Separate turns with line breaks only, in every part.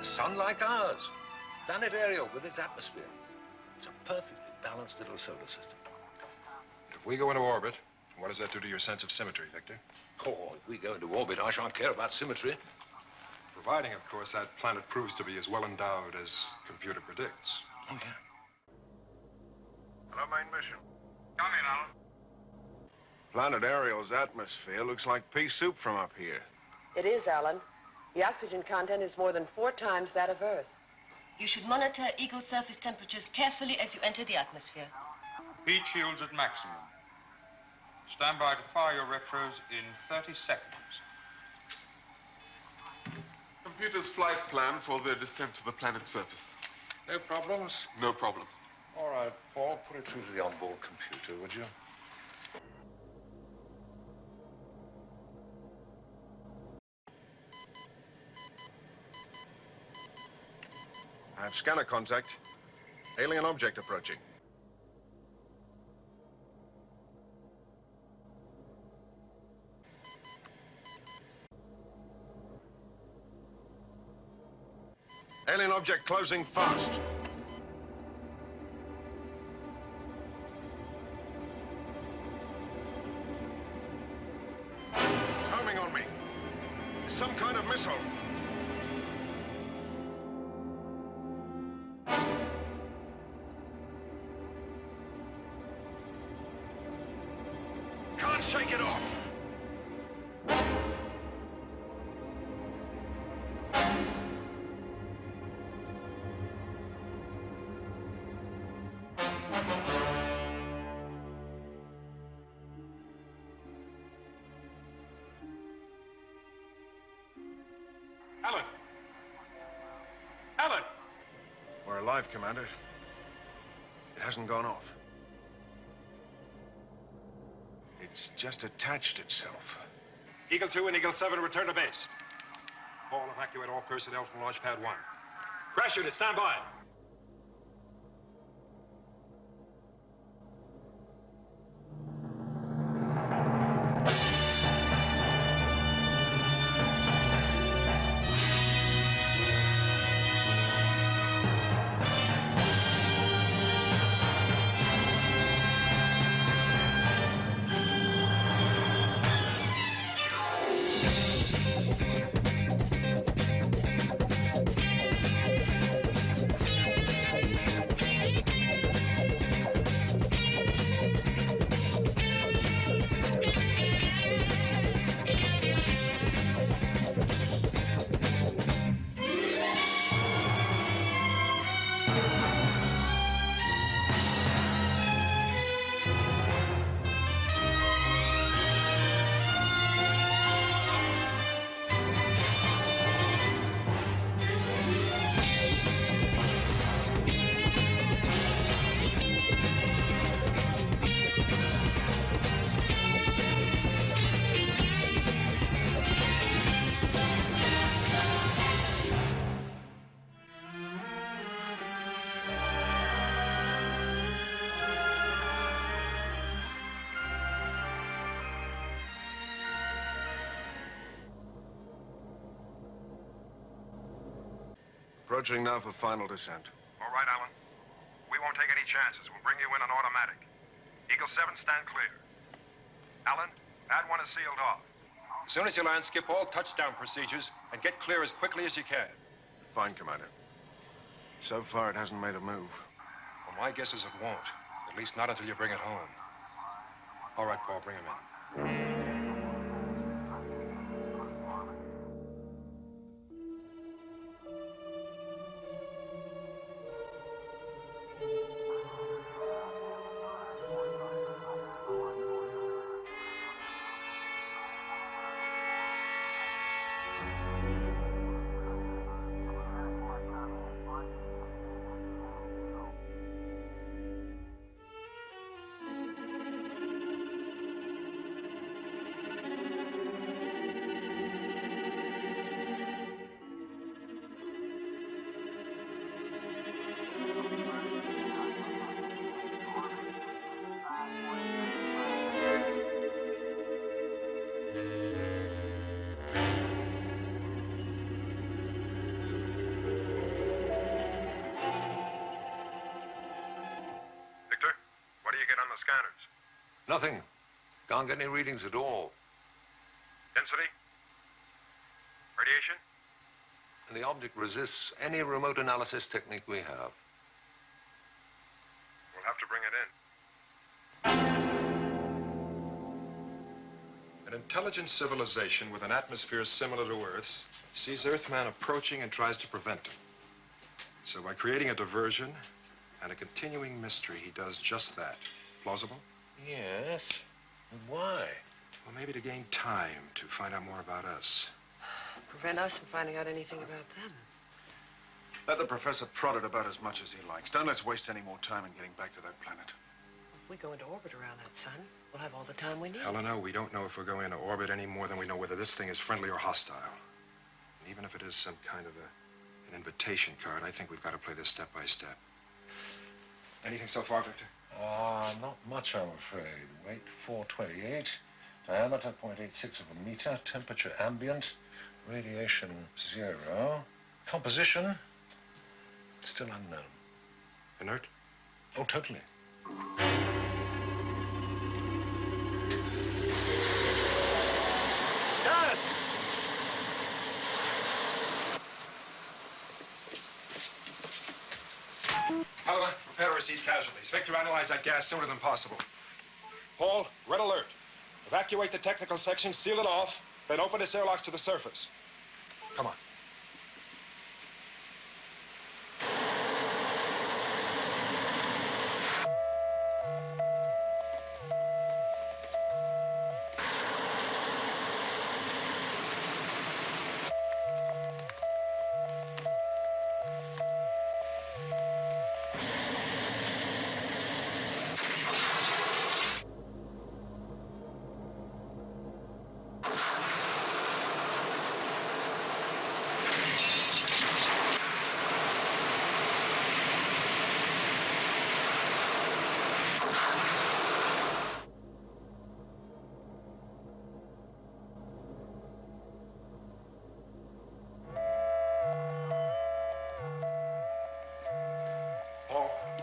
A sun like ours. Planet Ariel with its atmosphere. It's a perfectly balanced little solar system.
If we go into orbit, what does that do to your sense of symmetry, Victor?
Oh, if we go into orbit, I shan't care about symmetry.
Providing, of course, that planet proves to be as well endowed as computer predicts.
Oh, yeah.
Hello, main mission. Come in, Alan.
Planet Ariel's atmosphere looks like pea soup from up here.
It is, Alan. The oxygen content is more than 4 times that of Earth.
You should monitor Eagle surface temperatures carefully as you enter the atmosphere.
Heat shields at maximum. Stand by to fire your retros in 30 seconds.
Computer's flight plan for their descent to the planet's surface.
No problems?
No problems.
All right, Paul, put it through to the onboard computer, would you?
I have scanner contact. Alien object approaching. Alien object closing fast. It's homing on me. It's some kind of missile. Can't shake it off.
Alan! Alan!
We're alive, Commander. It hasn't gone off. It's just attached itself.
Eagle 2 and Eagle 7 return to base. Paul, evacuate all personnel from Launch Pad 1. Crash unit, stand by.
Approaching now for final descent.
All right, Alan. We won't take any chances. We'll bring you in on automatic. Eagle 7, stand clear. Alan, Pad 1 is sealed off.
As soon as you land, skip all touchdown procedures and get clear as quickly as you can.
Fine, Commander. So far, it hasn't made a move.
Well, my guess is it won't. At least not until you bring it home. All right, Paul, bring him in.
the scanners?
Nothing. Can't get any readings at all.
Density? Radiation?
And the object resists any remote analysis technique we have.
We'll have to bring it in.
An intelligent civilization with an atmosphere similar to Earth's sees Earthman approaching and tries to prevent him. So by creating a diversion and a continuing mystery, he does just that. Plausible?
Yes. Why?
Well, maybe to gain time to find out more about us.
Prevent us from finding out anything about them.
Let the professor prod it about as much as he likes. Don't let's waste any more time in getting back to that planet.
If we go into orbit around that sun, we'll have all the time we need.
Helena, we don't know if we're going into orbit any more than we know whether this thing is friendly or hostile. And even if it is some kind of an invitation card, I think we've got to play this step by step. Anything so far, Victor?
Not much, I'm afraid. Weight 428, diameter 0.86 of a meter, temperature ambient, radiation 0, composition still unknown.
Inert?
Oh, totally. Yes!
Helena, prepare to receive casualties. Victor, analyze that gas sooner than possible. Paul, red alert. Evacuate the technical section, seal it off, then open its airlocks to the surface. Come on.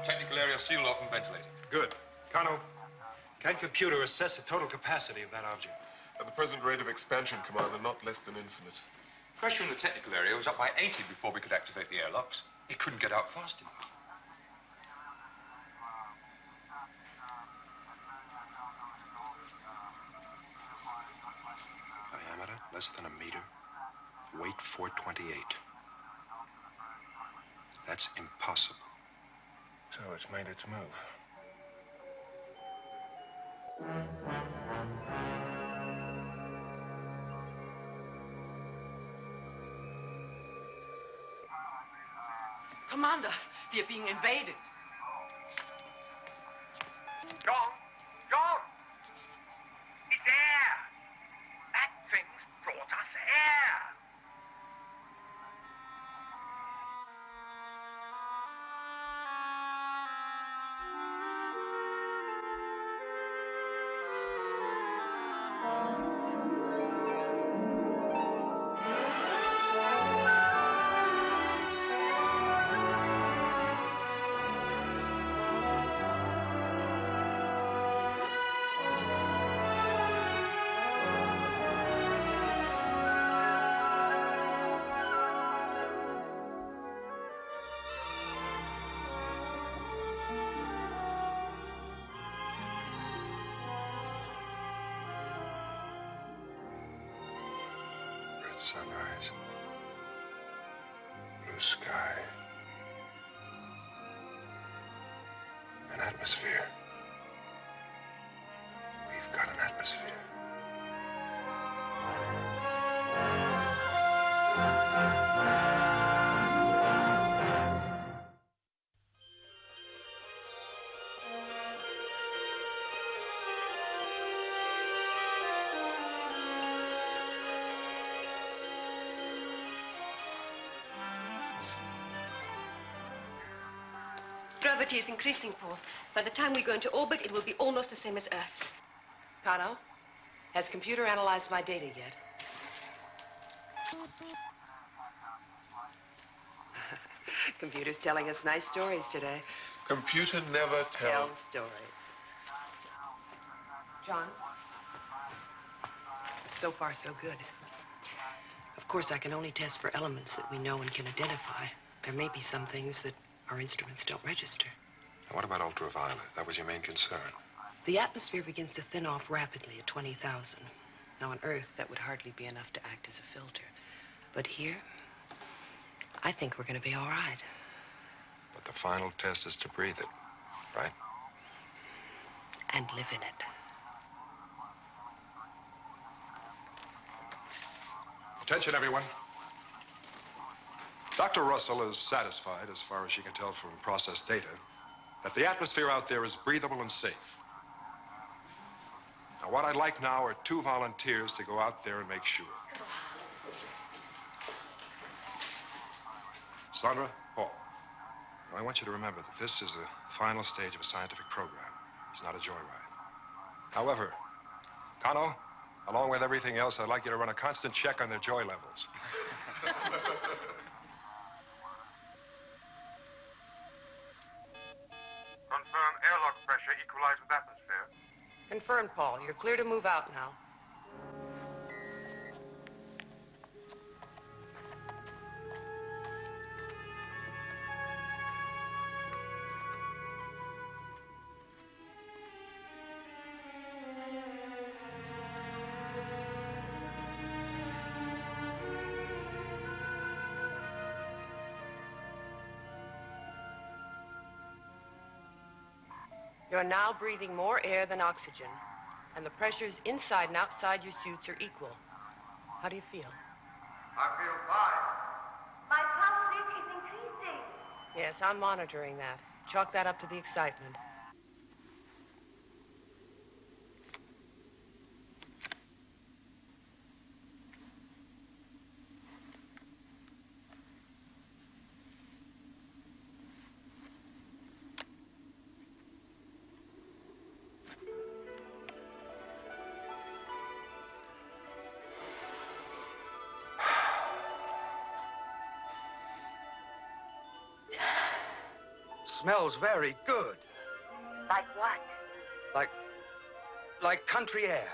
Technical area sealed off and ventilated.
Good. Kano, can computer assess the total capacity of that object?
At the present rate of expansion, Commander, not less than infinite.
Pressure in the technical area was up by 80 before we could activate the airlocks. It couldn't get out fast enough.
Diameter less than a meter. Weight 428. That's impossible.
So it's made its move.
Commander, we are being invaded.
John! John! It's air! That thing's brought us air!
Sunrise, blue sky, an atmosphere. We've got an atmosphere.
Gravity is increasing, Paul. By the time we go into orbit, it will be almost the same as Earth's.
Kano, has computer analyzed my data yet? Computer's telling us nice stories today.
Computer never tells.
Tell story. John?
So far, so good. Of course, I can only test for elements that we know and can identify. There may be some things that our instruments don't register.
Now, what about ultraviolet? That was your main concern.
The atmosphere begins to thin off rapidly at 20,000. Now, on Earth, that would hardly be enough to act as a filter. But here, I think we're going to be all right.
But the final test is to breathe it, right?
And live in it.
Attention, everyone. Dr. Russell is satisfied, as far as she can tell from processed data, that the atmosphere out there is breathable and safe. Now, what I'd like now are 2 volunteers to go out there and make sure. Sandra, Paul. Now, I want you to remember that this is the final stage of a scientific program. It's not a joyride. However, Kano, along with everything else, I'd like you to run a constant check on their joy levels.
Confirm airlock pressure equalized with atmosphere.
Confirmed, Paul. You're clear to move out now. You're now breathing more air than oxygen, and the pressures inside and outside your suits are equal. How do you feel?
I feel fine.
My pulse rate is increasing.
Yes, I'm monitoring that. Chalk that up to the excitement.
Smells very good.
Like what?
Like country air.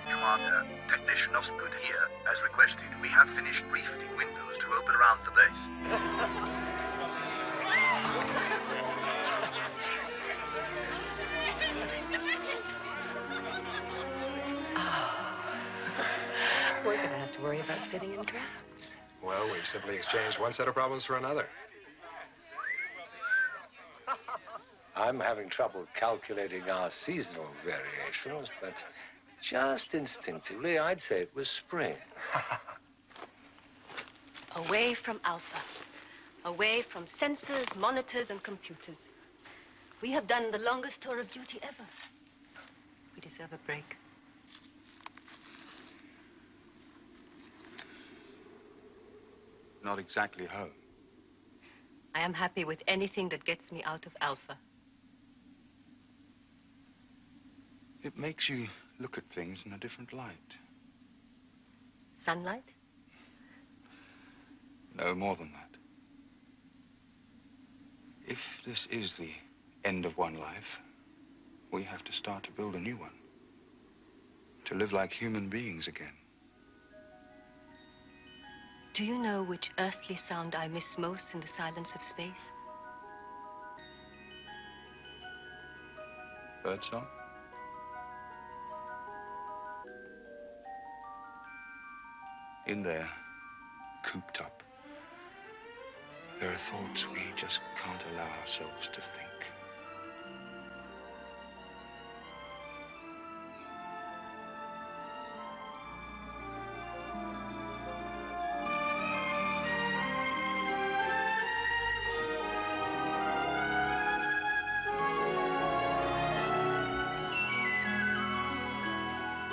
Commander, technician Osgood here. As requested, we have finished refitting windows to open around the base.
We're going to have to worry about sitting in drafts.
Well, we've simply exchanged one set of problems for another.
I'm having trouble calculating our seasonal variations, but just instinctively, I'd say it was spring.
Away from Alpha. Away from sensors, monitors, and computers. We have done the longest tour of duty ever. We deserve a break.
Not exactly home.
I am happy with anything that gets me out of Alpha.
It makes you look at things in a different light.
Sunlight?
No more than that. If this is the end of one life, we have to start to build a new one. To live like human beings again.
Do you know which earthly sound I miss most in the silence of space?
Birdsong? In there, cooped up, there are thoughts we just can't allow ourselves to think.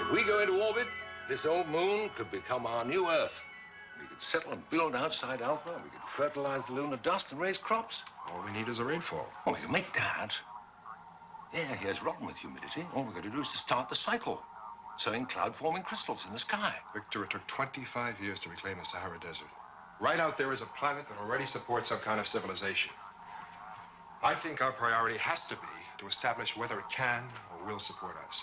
If we go into orbit, this old moon could become our new Earth. We could could settle and build outside Alpha. We could fertilize the lunar dust and raise crops.
All we need is a rainfall.
Oh, we can make that. Yeah, here's rotten with humidity. All we've got to do is to start the cycle, sowing cloud-forming crystals in the sky.
Victor, it took 25 years to reclaim the Sahara Desert. Right out there is a planet that already supports some kind of civilization. I think our priority has to be to establish whether it can or will support us.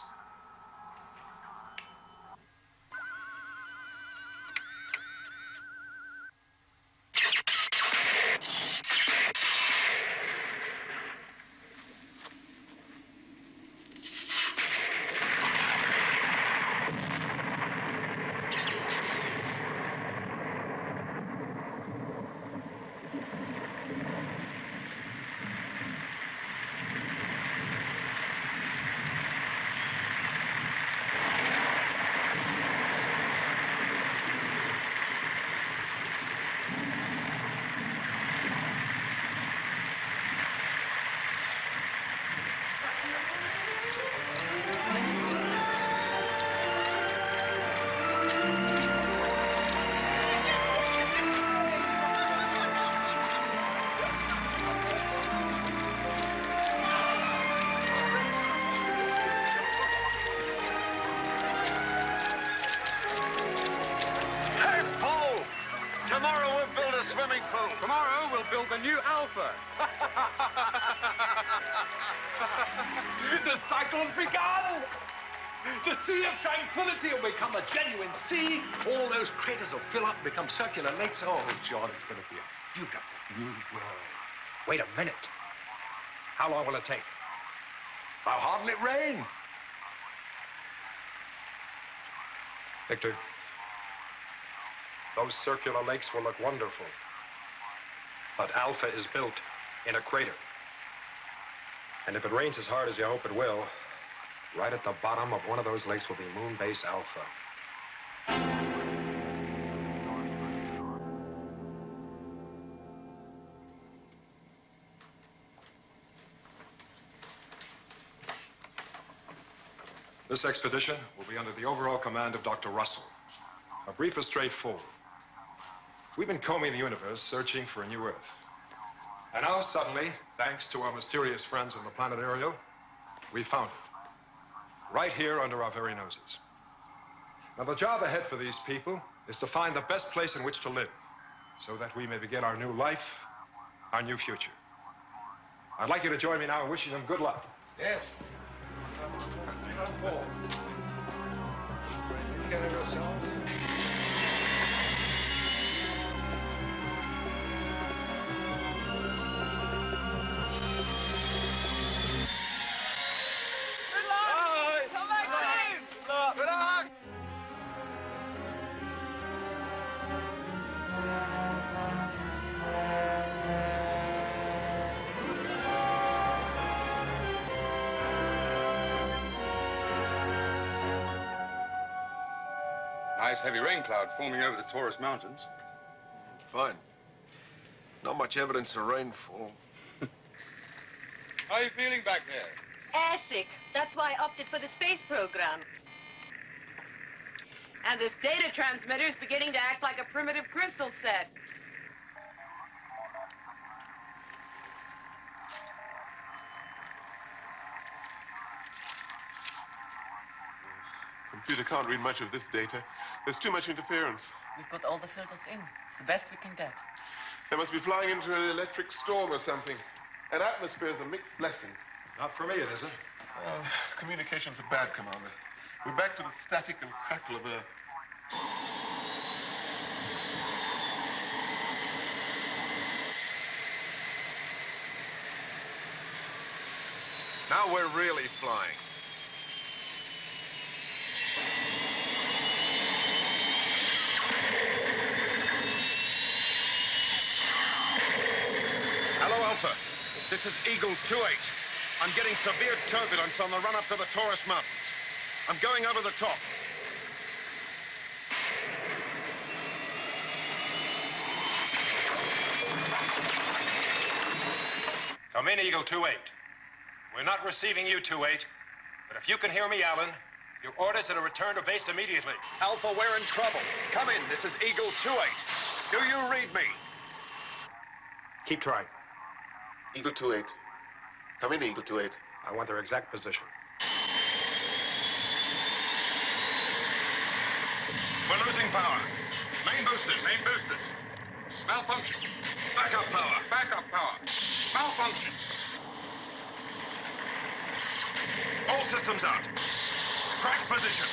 Tomorrow we'll build a swimming pool.
Tomorrow we'll build the new Alpha.
The cycle's begun! The Sea of Tranquility will become a genuine sea. All those craters will fill up and become circular lakes. Oh, John, it's going to be a beautiful new world.
Wait a minute. How long will it take?
How hard will it rain?
Victor, those circular lakes will look wonderful. But Alpha is built in a crater. And if it rains as hard as you hope it will, right at the bottom of one of those lakes will be Moon Base Alpha. This expedition will be under the overall command of Dr. Russell. A brief and straightforward. We've been combing the universe, searching for a new Earth. And now, suddenly, thanks to our mysterious friends on the planet Ariel, we found it. Right here under our very noses. Now, the job ahead for these people is to find the best place in which to live, so that we may begin our new life, our new future. I'd like you to join me now in wishing them good luck.
Yes. Take care of yourself.
Nice heavy rain cloud forming over the Taurus Mountains.
Fine. Not much evidence of rainfall.
How are you feeling back there?
Airsick. That's why I opted for the space program.
And this data transmitter is beginning to act like a primitive crystal set.
Computer can't read much of this data. There's too much interference.
We've got all the filters in. It's the best we can get.
They must be flying into an electric storm or something. An atmosphere is a mixed blessing.
Not for me, it isn't.
Communications are bad, Commander. We're back to the static and crackle of Earth.
Now we're really flying. Hello, Alpha. This is Eagle 28. I'm getting severe turbulence on the run-up to the Taurus Mountains. I'm going over the top.
Come in, Eagle 28. We're not receiving you, 28. But if you can hear me, Alan, your orders are to return to base immediately.
Alpha, we're in trouble. Come in. This is Eagle 28. Do you read me?
Keep trying.
Eagle 2-8. Come in, Eagle 2-8.
I want their exact position.
We're losing power. Main boosters. Main boosters. Malfunction. Backup power. Backup power. Malfunction. All systems out. Crash position.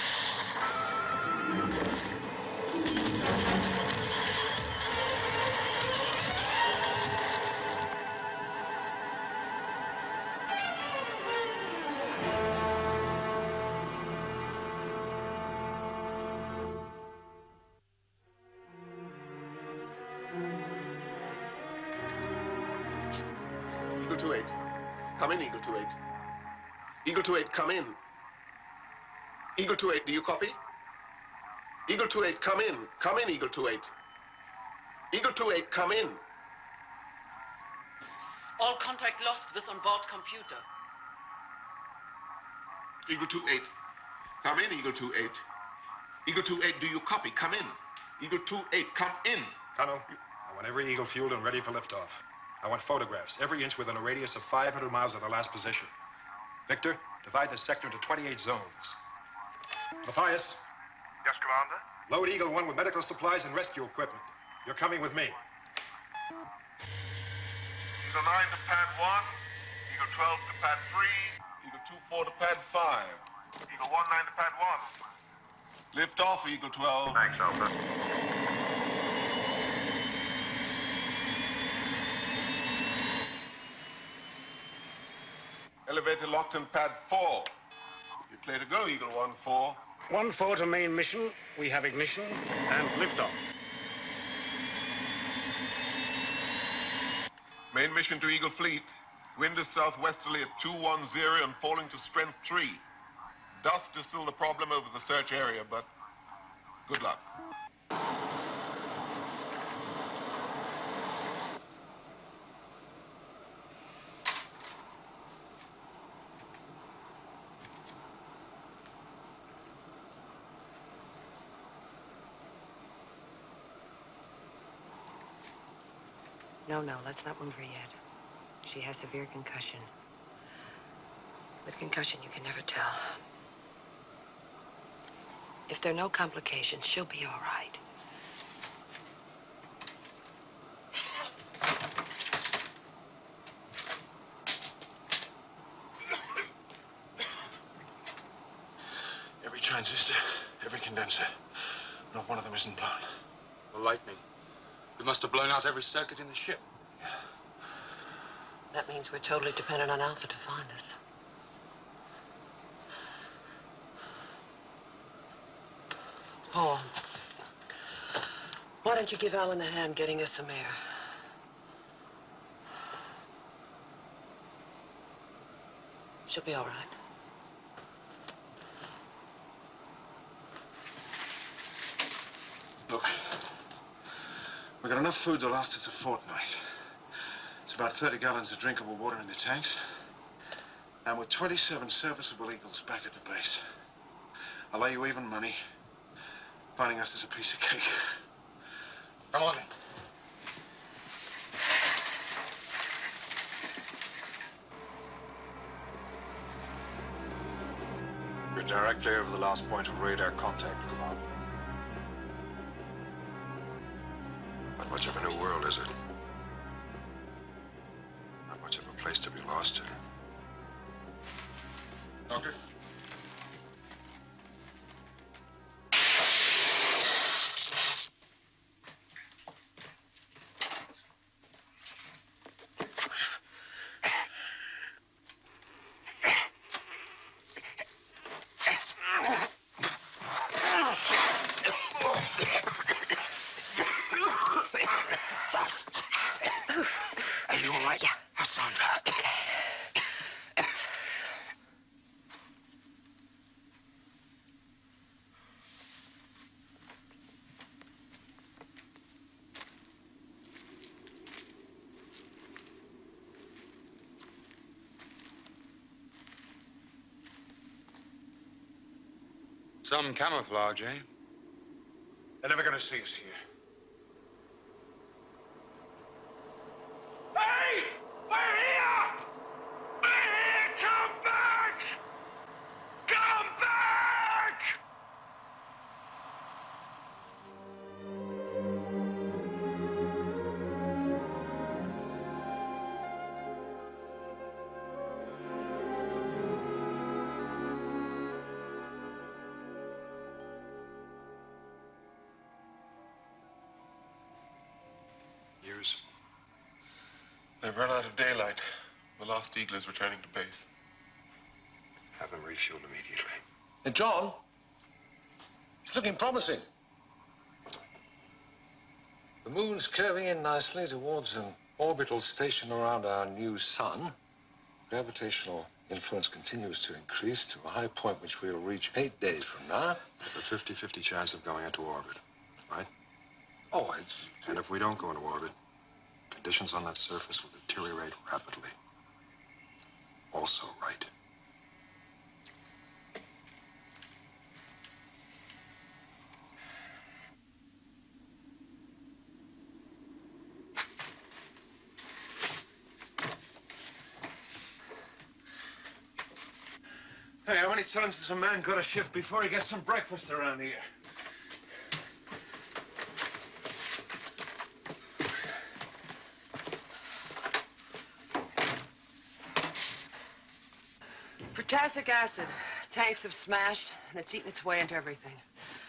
Eagle 2-8. Come in, Eagle 2-8. Eagle 2-8, come in. Eagle 2-8, do you copy? Eagle 2-8, come in. Come in, Eagle 2-8. Eagle 2-8, come in.
All contact lost with onboard computer.
Eagle 2-8, come in, Eagle 2-8. Eagle 2-8, do you copy? Come in. Eagle 2-8, come in.
Tunnel, I want every Eagle fueled and ready for liftoff. I want photographs, every inch within a radius of 500 miles of their last position. Victor, divide the sector into 28 zones. Matthias.
Yes, Commander?
Load Eagle 1 with medical supplies and rescue equipment. You're coming with me.
Eagle 9 to pad 1. Eagle 12 to pad 3.
Eagle 2-4 to pad 5.
Eagle 1-9 to pad 1.
Lift off, Eagle 12.
Thanks, Alpha.
Elevator locked in pad 4. You're clear to go, Eagle 1-4.
1-4 to main mission. We have ignition and liftoff.
Main mission to Eagle Fleet. Wind is southwesterly at 210 and falling to strength 3. Dust is still the problem over the search area, but good luck.
No, let's not move her yet. She has severe concussion. With concussion, you can never tell. If there are no complications, she'll be all right.
Every transistor, every condenser. Not one of them isn't blown.
The lightning. We must have blown out every circuit in the ship.
That means we're totally dependent on Alpha to find us. Paul, why don't you give Alan a hand getting us some air? She'll be all right.
Look, we got enough food to last us a fortnight. It's about 30 gallons of drinkable water in the tanks. And with 27 serviceable Eagles back at the base, I'll lay you even money. Finding us is a piece of cake.
Come on.
We're directly over the last point of radar contact, Command.
Not much of a new world, is it? Not much of a place to be lost in.
Doctor?
Are you all right? Yeah.
Cassandra. Some camouflage, eh?
They're never gonna see us here.
Years.
They've run out of daylight. The last Eagle is returning to base.
Have them refueled immediately.
Hey, John, it's looking promising. The moon's curving in nicely towards an orbital station around our new sun. Gravitational influence continues to increase to a high point which we'll reach 8 days from now.
With a 50-50 chance of going into orbit, right?
Oh, it's...
And if we don't go into orbit, conditions on that surface will deteriorate rapidly. Also right.
Hey, how many times has a man got a shift before he gets some breakfast around here?
Potassic acid. Tanks have smashed, and it's eaten its way into everything.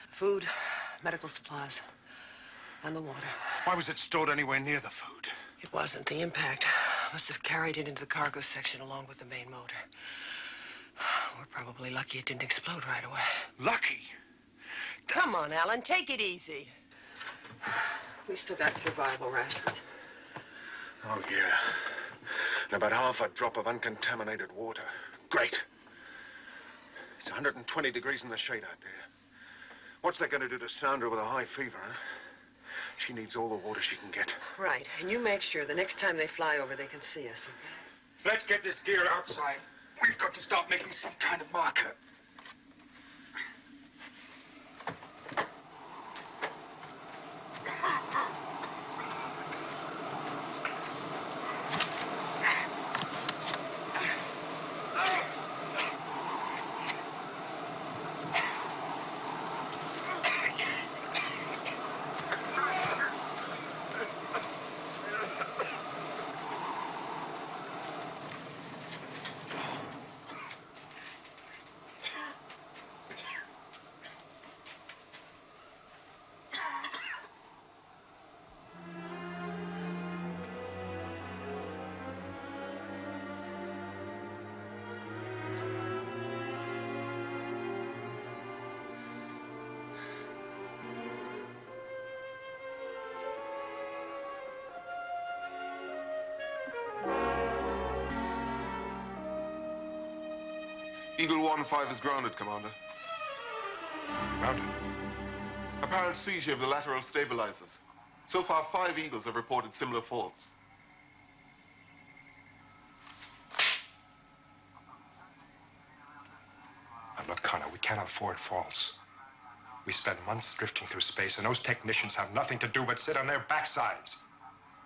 Food, medical supplies, and the water.
Why was it stored anywhere near the food?
It wasn't. The impact must have carried it into the cargo section along with the main motor. We're probably lucky it didn't explode right away.
Lucky?
Come on, Alan, take it easy. We've still got survival rations.
Oh, yeah. And about half a drop of uncontaminated water. Great. It's 120 degrees in the shade out there. What's that going to do to Sandra with a high fever, huh? She needs all the water she can get.
Right, and you make sure the next time they fly over, they can see us, okay?
Let's get this gear outside. We've got to start making some kind of marker.
Eagle 1-5 is grounded, Commander.
Grounded?
Apparent seizure of the lateral stabilizers. So far, 5 Eagles have reported similar faults.
Now, look, Connor, we can't afford faults. We spend months drifting through space, and those technicians have nothing to do but sit on their backsides.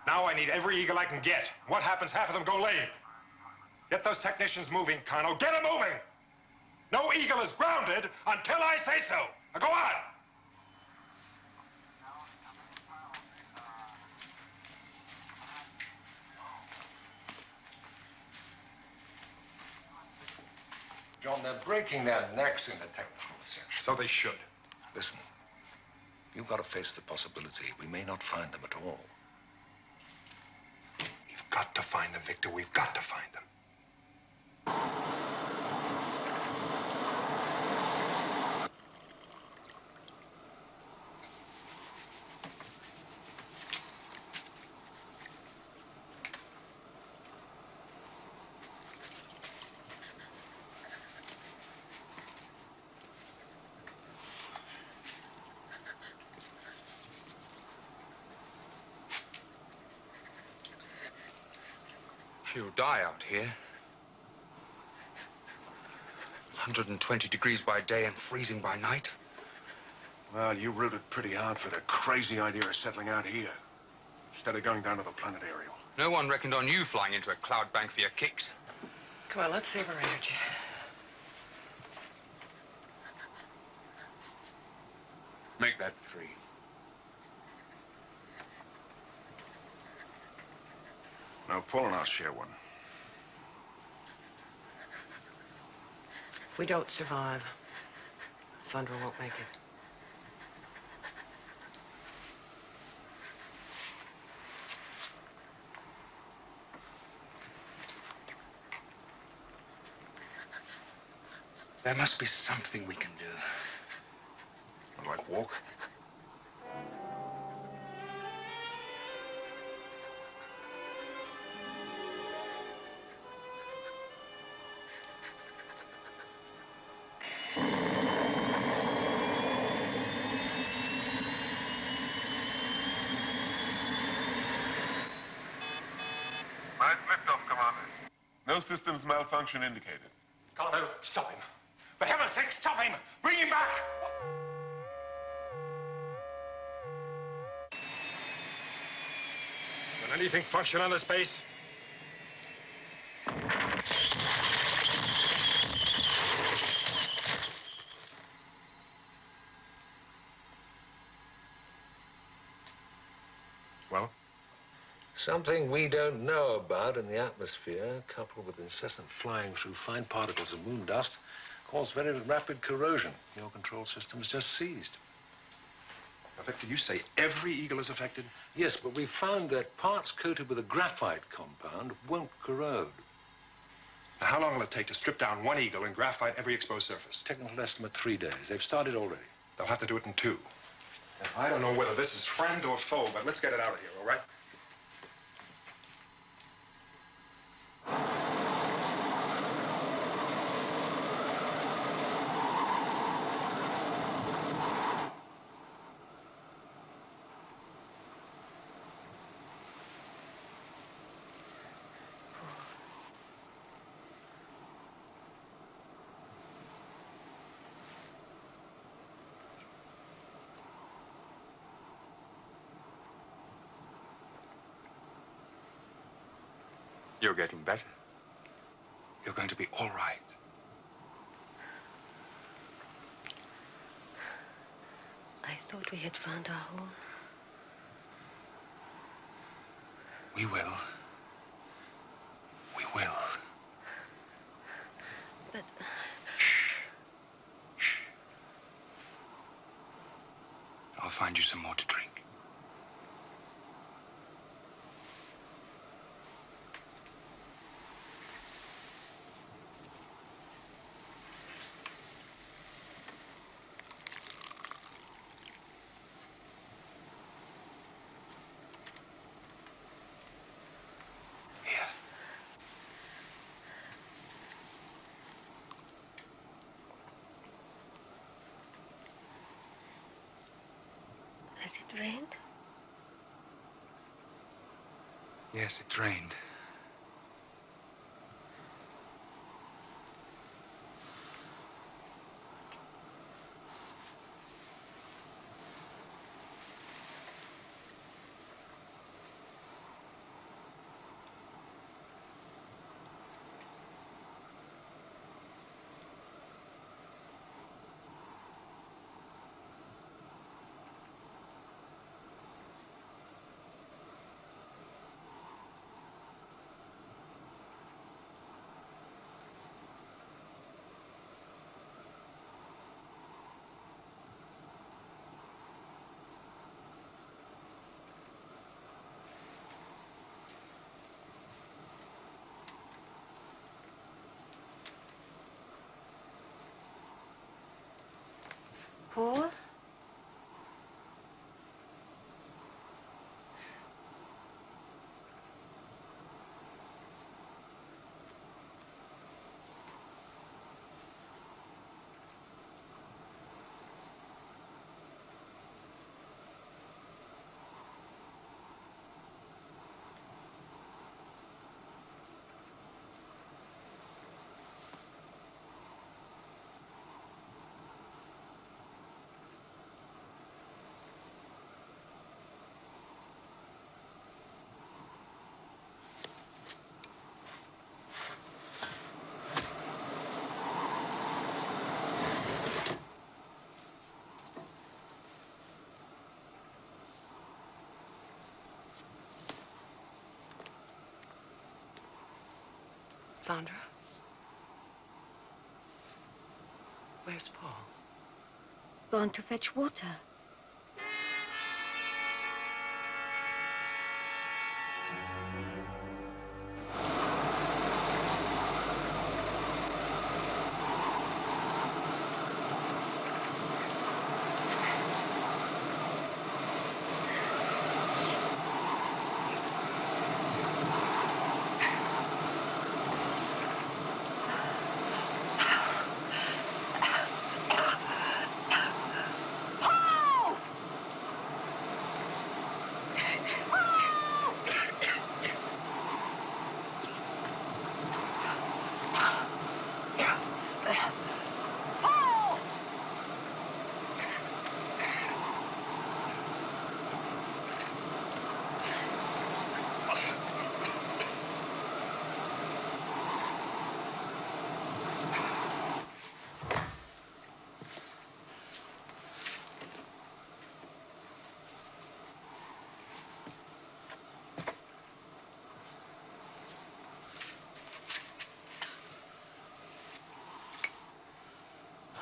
Now I need every Eagle I can get. What happens? Half of them go lame. Get those technicians moving, Connor. Get them moving! No Eagle is grounded until I say so. Now go on!
John, they're breaking their necks in the technical section.
So they should.
Listen, you've got to face the possibility we may not find them at all.
We've got to find them, Victor. We've got to find them.
She'll die out here. 120 degrees by day and freezing by night.
Well, you rooted pretty hard for the crazy idea of settling out here, instead of going down to the planet Ariel.
No one reckoned on you flying into a cloud bank for your kicks.
Come on, let's save our energy.
Make that 3.
Now, Paul and I'll share one.
If we don't survive, Sandra won't make it.
There must be something we can do.
Like walk?
Nice liftoff, Commander.
No systems malfunction indicated.
Carlo, stop him. For heaven's sake, stop him! Bring him back!
Can anything function on this base? Well?
Something we don't know about in the atmosphere, coupled with incessant flying through fine particles of moon dust, caused very rapid corrosion. Your control system's just seized.
Now, Victor, you say every eagle is affected?
Yes, but we found that parts coated with a graphite compound won't corrode.
Now, how long will it take to strip down one eagle and graphite every exposed surface?
Technical estimate, 3 days. They've started already.
They'll have to do it in 2. Now, I don't know whether this is friend or foe, but let's get it out of here, all right?
You're getting better. You're going to be all right.
I thought we had found our home.
We will. We will.
But...
I'll find you some more to drink.
Has it rained?
Yes, it rained.
Paul?
Sandra? Where's Paul?
Gone to fetch water.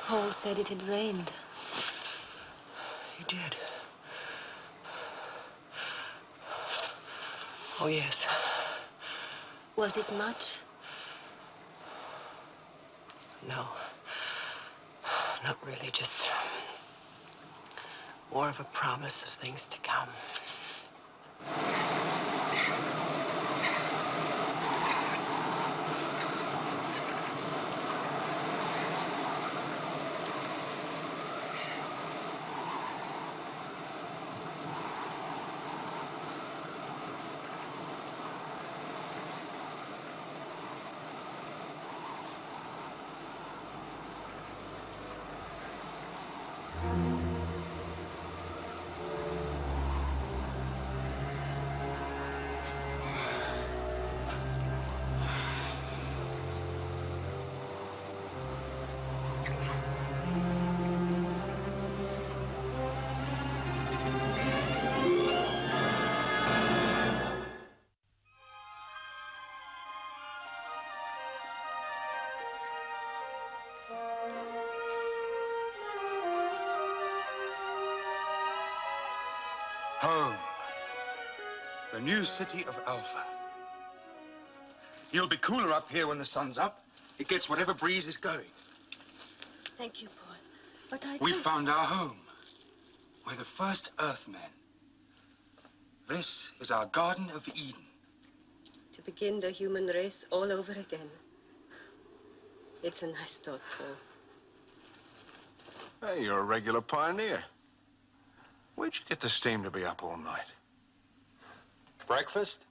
Paul said it had rained.
He did. Oh, yes.
Was it much?
No. Not really, just more of a promise of things to come.
Home. The new city of Alpha. You'll be cooler up here when the sun's up. It gets whatever breeze is going.
Thank you, Paul. But I
We
can't...
found our home. We're the first Earthmen. This is our Garden of Eden.
To begin the human race all over again. It's a nice thought, Paul.
Hey, you're a regular pioneer. Where'd you get the steam to be up all night?
Breakfast?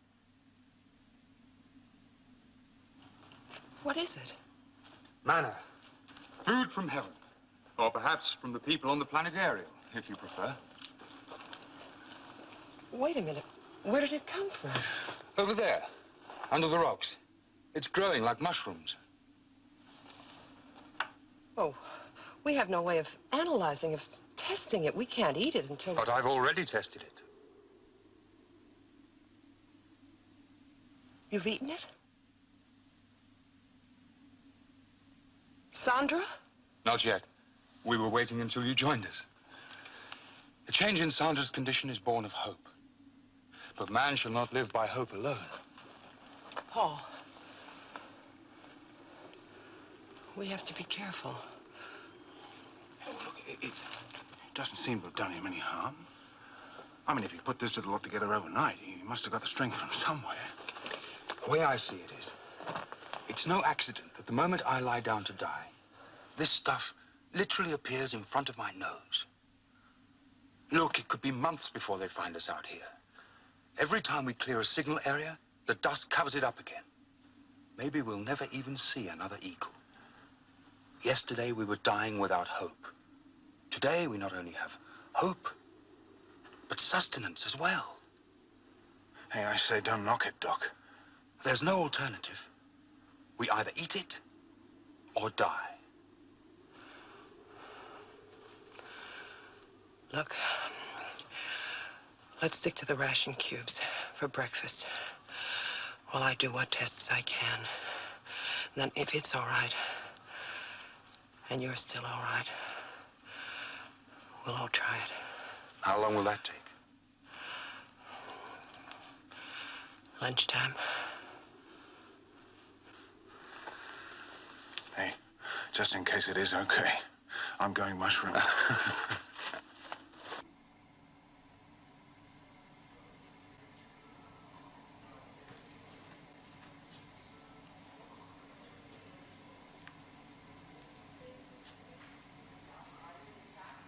What is it?
Manna. Food from heaven. Or perhaps from the people on the planet Ariel, if you prefer.
Wait a minute. Where did it come from?
Over there, under the rocks. It's growing like mushrooms.
Oh, we have no way of analyzing, of testing it. We can't eat it until...
But I've already tested it.
You've eaten it? Sandra?
Not yet. We were waiting until you joined us. The change in Sandra's condition is born of hope. But man shall not live by hope alone.
Paul. We have to be careful.
Oh, look, it doesn't seem to have done him any harm. I mean, if he put this little lot together overnight, he must have got the strength from somewhere.
The way I see it is, it's no accident that the moment I lie down to die, this stuff literally appears in front of my nose. Look, it could be months before they find us out here. Every time we clear a signal area, the dust covers it up again. Maybe we'll never even see another eagle. Yesterday, we were dying without hope. Today, we not only have hope, but sustenance as well.
Hey, I say, don't knock it, Doc.
There's no alternative. We either eat it or die.
Look, let's stick to the ration cubes for breakfast while I do what tests I can. And then if it's all right, and you're still all right, we'll all try it.
How long will that take?
Lunchtime.
Hey, just in case it is okay, I'm going mushroom.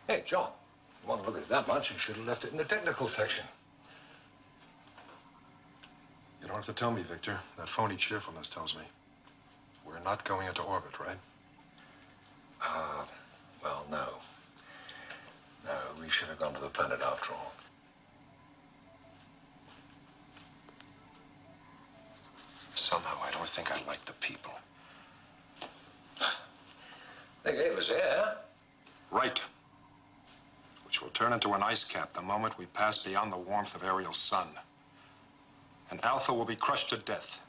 Hey, John, you want to look at it that much, you should have left it in the technical section.
You don't have to tell me, Victor. That phony cheerfulness tells me. We're not going into orbit, right?
Well, no. No, we should have gone to the planet after all.
Somehow, I don't think I like the people.
They gave us air.
Right. Which will turn into an ice cap the moment we pass beyond the warmth of Ariel's sun. And Alpha will be crushed to death.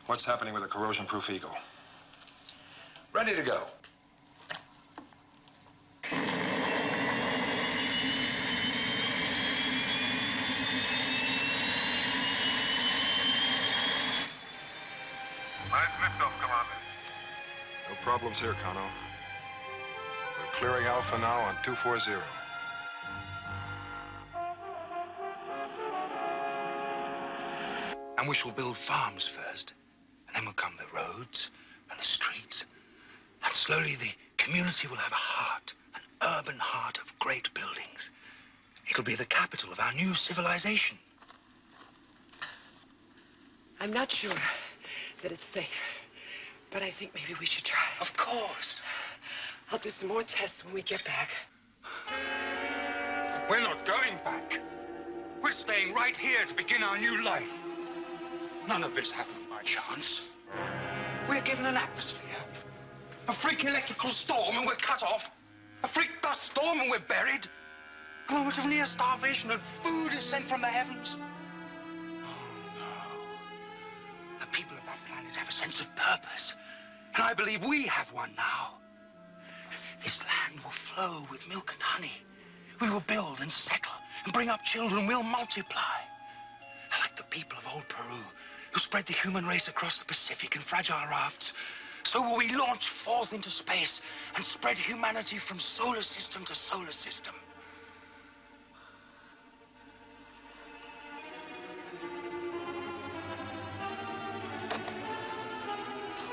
What's happening with the corrosion-proof Eagle?
Ready to go.
Nice liftoff, Commander.
No problems here, Kano. We're clearing Alpha now on 240.
And we shall build farms first, and then will come the roads and the streets. And slowly the community will have a heart, an urban heart of great buildings. It'll be the capital of our new civilization.
I'm not sure that it's safe, but I think maybe we should try.
Of course.
I'll do some more tests when we get back.
We're not going back. We're staying right here to begin our new life. None of this happened by chance. We're given an atmosphere. A freak electrical storm and we're cut off. A freak dust storm and we're buried. A moment of near starvation and food is sent from the heavens. Oh, no. The people of that planet have a sense of purpose. And I believe we have one now. This land will flow with milk and honey. We will build and settle and bring up children. We'll multiply. Like the people of old Peru, who spread the human race across the Pacific in fragile rafts, so will we launch forth into space and spread humanity from solar system to solar system.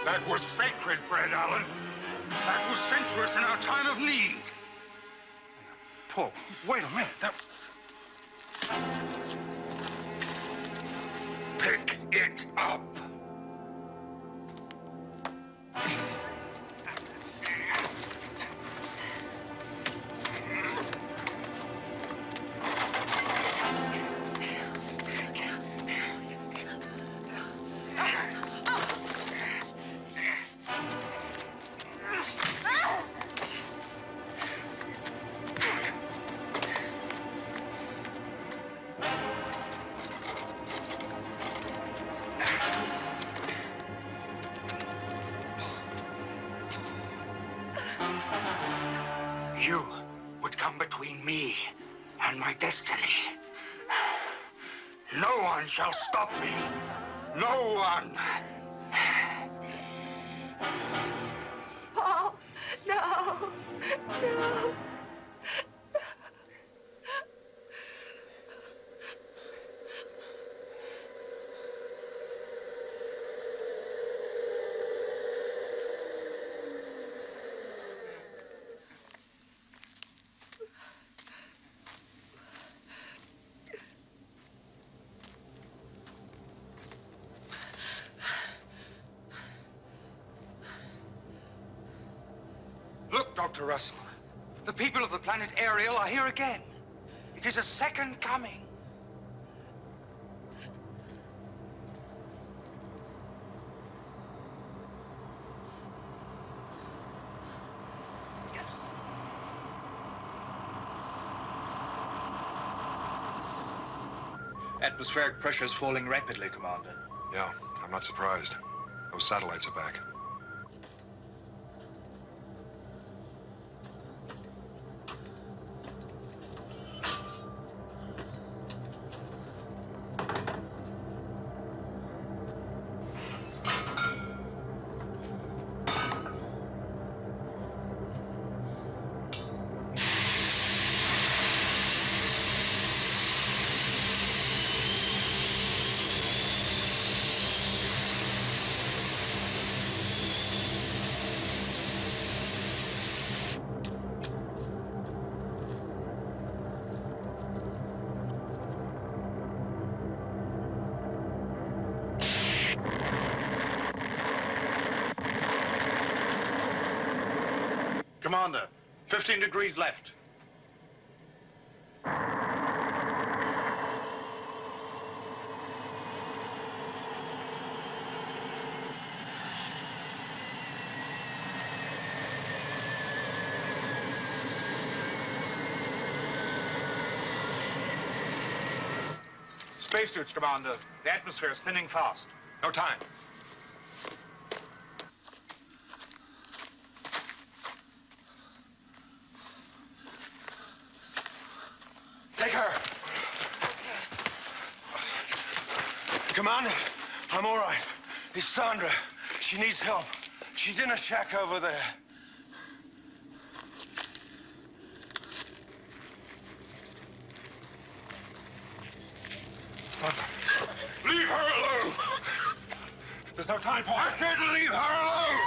That was sacred bread, Alan. That was sent to us in our time of need.
Paul, wait a minute. That... Pick it up. You would come between me and my destiny. No one shall stop me. No one.
Paul, no, no.
Look, Dr. Russell. The people of the planet Ariel are here again. It is a second coming.
Atmospheric pressure is falling rapidly, Commander.
Yeah, I'm not surprised. Those satellites are back.
Commander, 15 degrees left. Spacesuits, Commander. The atmosphere is thinning fast.
No time.
Commander, I'm all right. It's Sandra. She needs help. She's in a shack over there. Sandra.
Leave her alone!
There's no time, Paul.
I said leave her alone!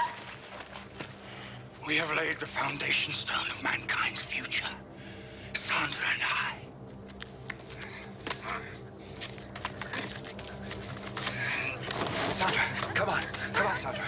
We have laid the foundation stone of mankind's future. Sandra and I. Sandra, come on. Come on, Sandra.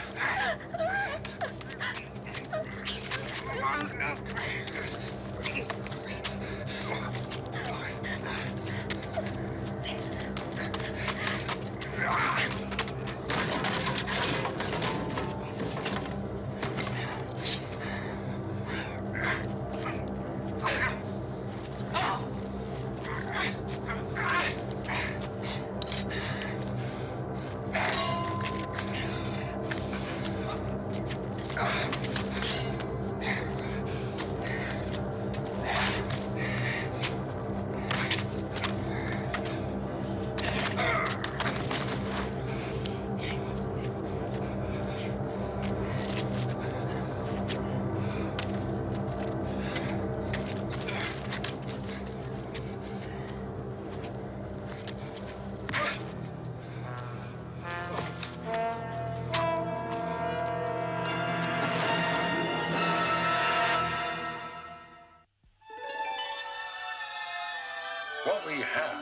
What we have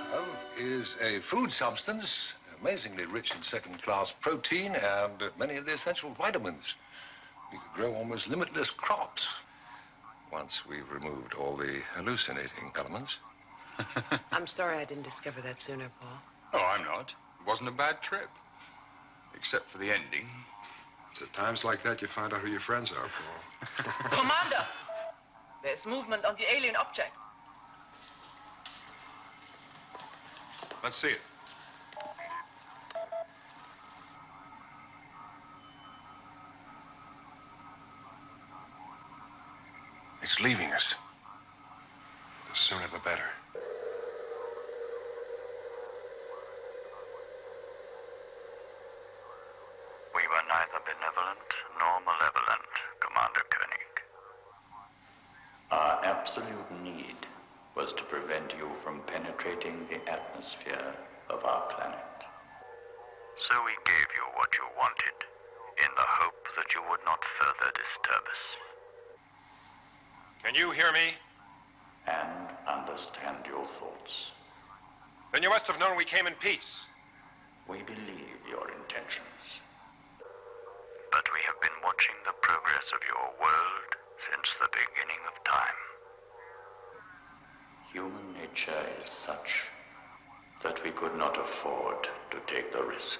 is a food substance amazingly rich in second-class protein and many of the essential vitamins. We could grow almost limitless crops once we've removed all the hallucinating elements.
I'm sorry I didn't discover that sooner, Paul.
Oh, I'm not. It wasn't a bad trip. Except for the ending.
It's at times like that you find out who your friends are, Paul.
Commander! There's movement on the alien object.
Let's see it.
It's leaving us.
The sooner the better.
We were neither benevolent nor malevolent, Commander Koenig.
Our absolute need was to prevent you from penetrating the atmosphere of our planet.
So we gave you what you wanted, in the hope that you would not further disturb us.
Can you hear me?
And understand your thoughts.
Then you must have known we came in peace.
We believe your intentions.
But we have been watching the progress of your world since the beginning of time.
Human nature is such that we could not afford to take the risk.